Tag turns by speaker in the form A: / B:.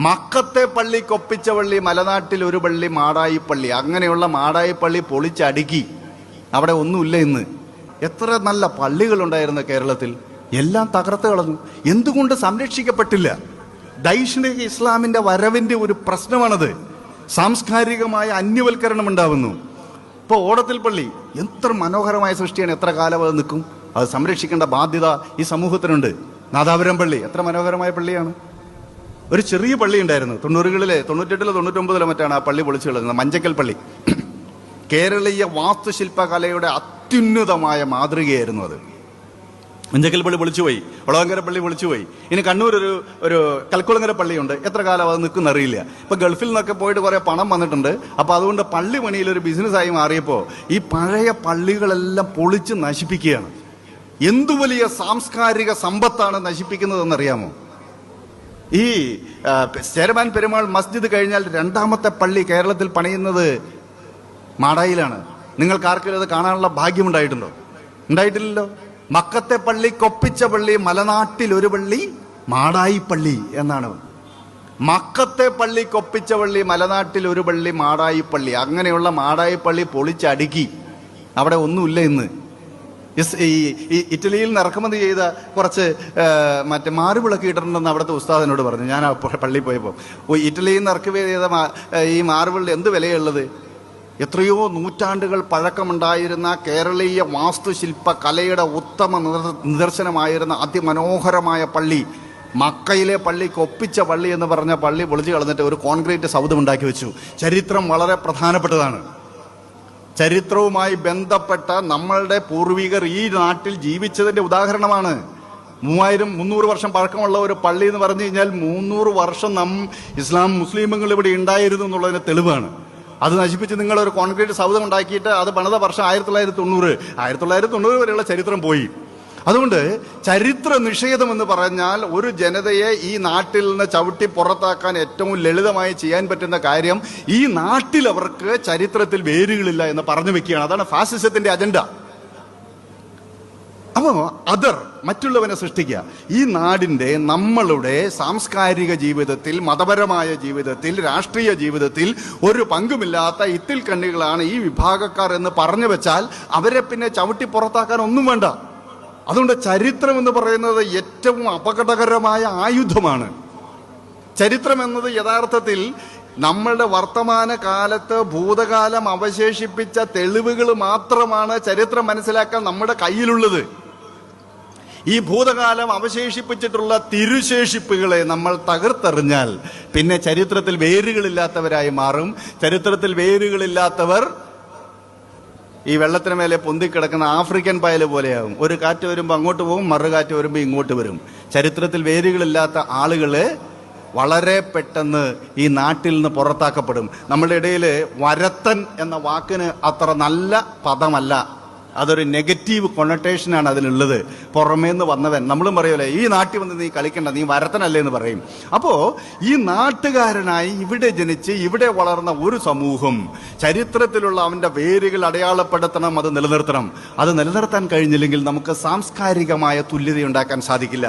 A: മക്കത്തെ പള്ളി കൊപ്പിച്ച പള്ളി, മലനാട്ടിൽ ഒരു പള്ളി മാടായി പള്ളി. അങ്ങനെയുള്ള മാടായി പള്ളി പൊളിച്ചടുക്കി. അവിടെ ഒന്നുമില്ല ഇന്ന്. എത്ര നല്ല പള്ളികളുണ്ടായിരുന്നു കേരളത്തിൽ, എല്ലാം തകർത്ത് കളഞ്ഞു. എന്തുകൊണ്ട് സംരക്ഷിക്കപ്പെട്ടില്ല? ദൈഷ്ണിക ഇസ്ലാമിന്റെ വരവിന്റെ ഒരു പ്രശ്നമാണത്. സാംസ്കാരികമായ അന്യവൽക്കരണം ഉണ്ടാവുന്നു. ഇപ്പോൾ ഓടത്തിൽ പള്ളി എത്ര മനോഹരമായ സൃഷ്ടിയാണ്, എത്ര കാലം അത് നിൽക്കും? അത് സംരക്ഷിക്കേണ്ട ബാധ്യത ഈ സമൂഹത്തിനുണ്ട്. നാദാപുരം പള്ളി എത്ര മനോഹരമായ പള്ളിയാണ്. ഒരു ചെറിയ പള്ളി ഉണ്ടായിരുന്നു 90-കളിലെ 98-ലോ 99-ലോ മറ്റാണ് ആ പള്ളി പൊളിച്ചു കളഞ്ഞത്. മഞ്ചക്കൽ പള്ളി കേരളീയ വാസ്തുശില്പകലയുടെ അത്യുന്നതമായ മാതൃകയായിരുന്നു അത്. മഞ്ചക്കൽ പള്ളി പൊളിച്ചുപോയി, ഒളവങ്കര പള്ളി പൊളിച്ചുപോയി. ഇനി കണ്ണൂർ ഒരു കൽക്കുളങ്ങര പള്ളിയുണ്ട്. എത്ര കാലം അത് നിൽക്കുന്ന അറിയില്ല. ഇപ്പൊ ഗൾഫിൽ നിന്നൊക്കെ പോയിട്ട് കുറെ പണം വന്നിട്ടുണ്ട്. അപ്പൊ അതുകൊണ്ട് പള്ളി പണിയിലൊരു ബിസിനസ്സായി മാറിയപ്പോൾ ഈ പഴയ പള്ളികളെല്ലാം പൊളിച്ച് നശിപ്പിക്കുകയാണ്. എന്തു വലിയ സാംസ്കാരിക സമ്പത്താണ് നശിപ്പിക്കുന്നതെന്നറിയാമോ? ഈ ചേരമാൻ പെരുമാൾ മസ്ജിദ് കഴിഞ്ഞാൽ രണ്ടാമത്തെ പള്ളി കേരളത്തിൽ പണിയുന്നത് മാടായിലാണ്. നിങ്ങൾക്ക് ആർക്കെങ്കിലും അത് കാണാനുള്ള ഭാഗ്യമുണ്ടായിട്ടുണ്ടോ? ഉണ്ടായിട്ടില്ലല്ലോ. മക്കത്തെ പള്ളി കൊപ്പിച്ച പള്ളി, മലനാട്ടിൽ ഒരു പള്ളി മാടായി പള്ളി എന്നാണ്. മക്കത്തെ പള്ളി കൊപ്പിച്ച പള്ളി, മലനാട്ടിൽ ഒരു പള്ളി മാടായി പള്ളി. അങ്ങനെയുള്ള മാടായി പള്ളി പൊളിച്ചടുക്കി. അവിടെ ഒന്നുമില്ല ഇന്ന്. ഈ ഇറ്റലിയിൽ നിന്ന് ഇറക്കുമതി ചെയ്ത കുറച്ച് മറ്റേ മാർബിളൊക്കെ ഇട്ടിട്ടുണ്ടെന്ന് അവിടുത്തെ ഉസ്താദിനോട് പറഞ്ഞു. ഞാൻ പള്ളിയിൽ പോയപ്പോൾ, ഇറ്റലിയിൽ നിന്ന് ഇറക്കുമതി ചെയ്ത ഈ മാർബിളിന് എന്ത് വിലയുള്ളത്? എത്രയോ നൂറ്റാണ്ടുകൾ പഴക്കമുണ്ടായിരുന്ന കേരളീയ വാസ്തുശില്പ കലയുടെ ഉത്തമ നിദർശനമായിരുന്ന അതിമനോഹരമായ പള്ളി, മക്കയിലെ പള്ളിക്ക് ഒപ്പിച്ച പള്ളി എന്ന് പറഞ്ഞ പള്ളി പൊളിച്ചു കളഞ്ഞിട്ട് ഒരു കോൺക്രീറ്റ് സൗധം ഉണ്ടാക്കി വെച്ചു. ചരിത്രം വളരെ പ്രധാനപ്പെട്ടതാണ്. ചരിത്രവുമായി ബന്ധപ്പെട്ട നമ്മളുടെ പൂർവികർ ഈ നാട്ടിൽ ജീവിച്ചതിന്റെ ഉദാഹരണമാണ്. 300 വർഷം പഴക്കമുള്ള ഒരു പള്ളി എന്ന് പറഞ്ഞു കഴിഞ്ഞാൽ 300 വർഷം മുസ്ലിമുകൾ ഇവിടെ ഉണ്ടായിരുന്നു എന്നുള്ളതിന് തെളിവാണ്. അത് നശിപ്പിച്ച് നിങ്ങളൊരു കോൺക്രീറ്റ് സൗധം ഉണ്ടാക്കിയിട്ട് അത് പണിത വർഷം 1990 വരെയുള്ള ചരിത്രം പോയി. അതുകൊണ്ട് ചരിത്ര നിഷേധം എന്ന് പറഞ്ഞാൽ ഒരു ജനതയെ ഈ നാട്ടിൽ നിന്ന് ചവിട്ടി പുറത്താക്കാൻ ഏറ്റവും ലളിതമായി ചെയ്യാൻ പറ്റുന്ന കാര്യം ഈ നാട്ടിൽ അവർക്ക് ചരിത്രത്തിൽ വേരുകളില്ല എന്ന് പറഞ്ഞു വെക്കുകയാണ്. അതാണ് ഫാസിസത്തിന്റെ അജണ്ട. അപ്പോൾ മറ്റുള്ളവനെ സൃഷ്ടിക്കുക. ഈ നാടിന്റെ, നമ്മളുടെ സാംസ്കാരിക ജീവിതത്തിൽ, മതപരമായ ജീവിതത്തിൽ, രാഷ്ട്രീയ ജീവിതത്തിൽ ഒരു പങ്കുമില്ലാത്ത ഇത്തിൽ കണ്ണികളാണ് ഈ വിഭാഗക്കാർ എന്ന് പറഞ്ഞു വെച്ചാൽ അവരെ പിന്നെ ചവിട്ടി പുറത്താക്കാൻ ഒന്നും വേണ്ട. അതുകൊണ്ട് ചരിത്രം എന്ന് പറയുന്നത് ഏറ്റവും അപകടകരമായ ആയുധമാണ്. ചരിത്രം എന്നത് യഥാർത്ഥത്തിൽ നമ്മളുടെ വർത്തമാന കാലത്ത് ഭൂതകാലം അവശേഷിപ്പിച്ച തെളിവുകൾ മാത്രമാണ് ചരിത്രം മനസ്സിലാക്കാൻ നമ്മുടെ കയ്യിലുള്ളത്. ഈ ഭൂതകാലം അവശേഷിപ്പിച്ചിട്ടുള്ള തിരുശേഷിപ്പുകളെ നമ്മൾ തകർത്തെറിഞ്ഞാൽ പിന്നെ ചരിത്രത്തിൽ വേരുകളില്ലാത്തവരായി മാറും. ചരിത്രത്തിൽ വേരുകളില്ലാത്തവർ ഈ വെള്ളത്തിന് മേലെ പൊന്തിക്കിടക്കുന്ന ആഫ്രിക്കൻ പായല് പോലെയാകും. ഒരു കാറ്റ് വരുമ്പോൾ അങ്ങോട്ട് പോകും, മറുകാറ്റ് വരുമ്പോൾ ഇങ്ങോട്ട് വരും. ചരിത്രത്തിൽ വേരുകളില്ലാത്ത ആളുകള് വളരെ പെട്ടെന്ന് ഈ നാട്ടിൽ നിന്ന് പുറത്താക്കപ്പെടും. നമ്മുടെ ഇടയിൽ വരത്തൻ എന്ന വാക്കിന് അത്ര നല്ല പദമല്ല, അതൊരു നെഗറ്റീവ് കൊണറ്റേഷനാണ് അതിനുള്ളത്. പുറമേന്ന് വന്നവൻ, നമ്മളും പറയുമല്ലേ, ഈ നാട്ടിൽ വന്ന് നീ കളിക്കണ്ട, നീ വരത്തനല്ലേ എന്ന് പറയും. അപ്പോ ഈ നാട്ടുകാരനായി ഇവിടെ ജനിച്ച് ഇവിടെ വളർന്ന ഒരു സമൂഹം ചരിത്രത്തിലുള്ള അവന്റെ വേരുകൾ അടയാളപ്പെടുത്തണം, അത് നിലനിർത്തണം. അത് നിലനിർത്താൻ കഴിഞ്ഞില്ലെങ്കിൽ നമുക്ക് സാംസ്കാരികമായ തുല്യത ഉണ്ടാക്കാൻ സാധിക്കില്ല.